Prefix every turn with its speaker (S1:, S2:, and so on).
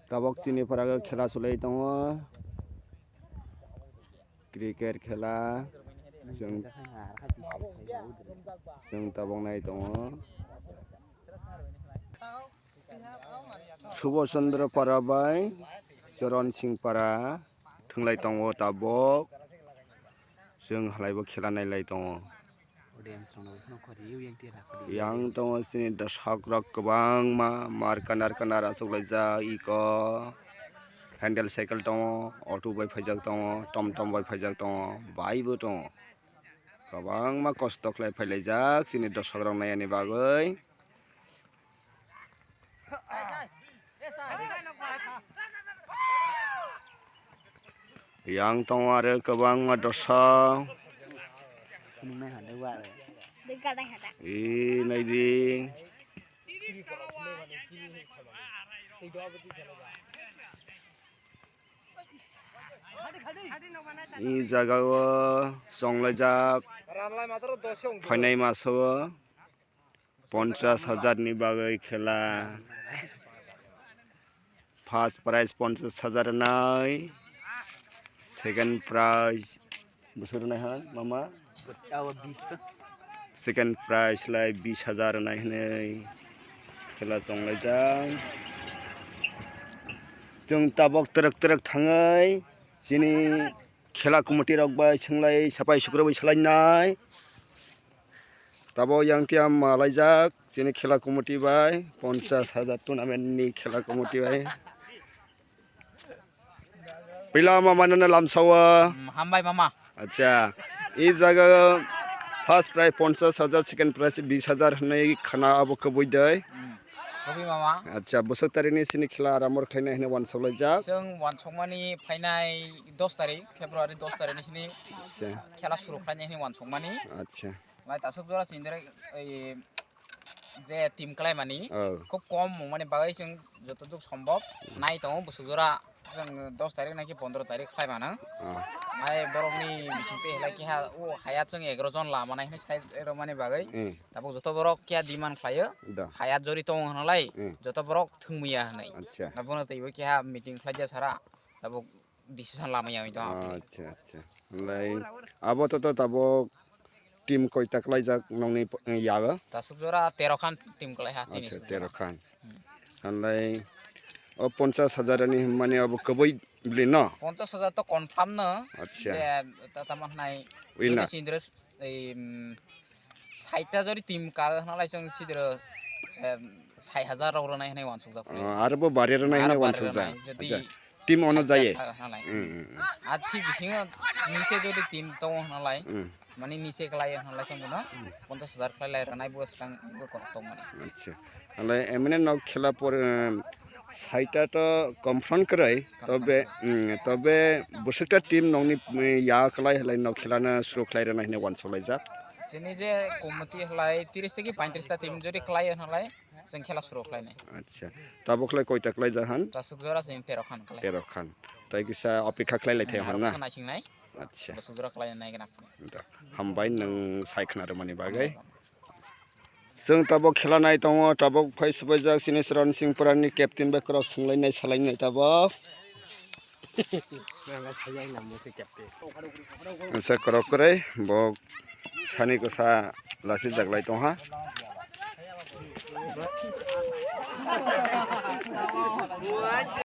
S1: Tabok sini paraga khela sulai tongo cricket khela जों tabok nai tongo Subhash Chandra Para bai Charan Singh Para thunglai tongo tabok जों halaibo khela nailai tongo yang tongo sini darshak rok kwbang ma mar kanar kanar achuklaijak iko handle cycle tongo auto bai phaijak tongo tomtom bai phaijak tongo bai bo tongo kwbang ma kosto khlai phailaijak sini darshak rok naiyani bagui yang tongo aro kwbang ma darshak naiding jaga o songlajak phainai maso 50,000 ni bagui khela first prize 50,000 nai second prize busur nai han mama second prize lai 20,000 nai hnei khela songlajak जों tabok trek trek thangai sini khela committee rok bai sunglai sapai sukrok bai salainai tabo yang tiam malaijak sini khela committee bai 50,000 tournament ni khela committee bai pila mama nana lamsawa
S2: hambai mama
S1: acha e jaga first prize 50,000 second prize 20,000 hnei khana abo koboi dai
S2: Sobi mama
S1: acha bosok tarini sini khela ramor khainai hne wan solaijak
S2: जों वानसंमानि फाइनाय 10 तारिख फेब्रुवारि 10 तारिख नि खेला सुरु खालामनायनि वानसंमानि
S1: আচ্ছা
S2: my तासुक जरा सिनदरे जे team क्लाइमानि খুব কম মানে বাগাই जों যতটুকু সম্ভব নাই তো বসুক জরা जों 10 तारिख नाकि 15 तारिख खालामाना माय बरमनि बिसिंते हेला कि हा ओ हाया जों 11 जन लामानाय नि साइड एरमानि बागै ताबो जत बरक किया डिमान्ड खायो हाया जरि तो हनलाय जत बरक थुंमिया हनै नाबोनो तैबो कि हा मीटिंग खाजा सारा ताबो डिसिजन लामाया तो
S1: আচ্ছা আচ্ছা লাই আবো তো তাবো টিম কয়টা ক্লাইজাক নংনি ইয়াগা
S2: तासुक जरा 13 खान टीम क्लाइ हा
S1: আচ্ছা 13 খান লাই ও 50,000 नि माने अब कबै ब्ले न
S2: 50,000 तो कन्फार्म न
S1: আচ্ছা
S2: तातामान नाय
S1: उइना
S2: सिनदरे ए साइटा जरि टीम का हनलाय जों सिदरे 60,000 राव रनाय हनै वानसुक जाफै
S1: आरोबो बारेर नाय हनै वानसुक जा আচ্ছা টিম অনু जायो
S2: आज सी बिसिङ निसे जरि टीम तो हनलाय माने निसे क्लाय हनलाय जों 50,000 क्लाय रनाय बो सां बो करतो माने
S1: আচ্ছা লাই এমনে ন খেলা পর সাইটা তো কনফার্ম করাই তবে তবে বসুকটা টিম নংনি ইয়া ক্লাই হলাই ন খেলানা শুরু ক্লাইরা নাইনে ওয়ান সলাইজাক
S2: जोंनि जे कमिटि हलाय 30 থেকে 35 টা টিম जरि क्लाय हनलाय जों खेला शुरू खालायनाय
S1: আচ্ছা তাবকলাই কয়টা ক্লাই জাহান
S2: तासुक जरा जों 13 खान क्लाय
S1: 13 খান তাই কিসা অপেক্ষা ক্লাইলাই থাই হন না
S2: नायसिंनाय
S1: আচ্ছা
S2: तासुक जरा क्लाय नाय गना
S1: हामबाय नों सायखनार मानि बागै जों ताबक खेला नाय दङ ताबक फाइसबायजाक सिनि चरण सिंह पुरानि केप्टेन बा क्रस संलायनाय सालायनाय ताबक आচ্ছা करक करे बक सानि गोसा लासि जागलाय दङ हा